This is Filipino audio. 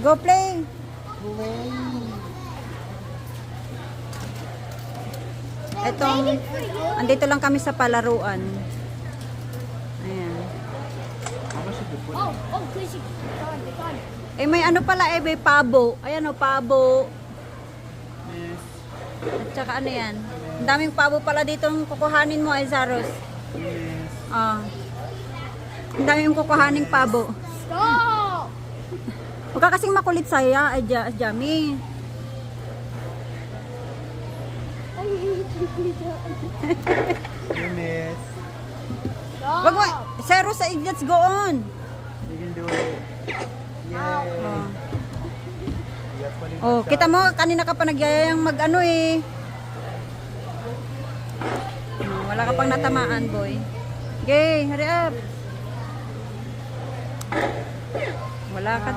Go play. Etong, andito lang kami sa palaruan. Ayan. Oh, crazy. Gone. Eh, may ano pala eh, may pabo. Ayan o, pabo. Yes. At saka ano yan? Ang daming pabo pala dito ang kukuhanin mo ay Zaros. Yes. Ah. Ang daming kukuhaning pabo. Stop! Huwag ka kasing makulit saya, ay Jami. Yes. Stop! Wag mo, Zero sa let's go on. You can do it. Yay. Iyak pa rin Oh, siya. kita mo kanina ka pa nagyayang mag-ano eh. Wala ka pang natamaan, boy. Okay, hurry up. Wala ka din.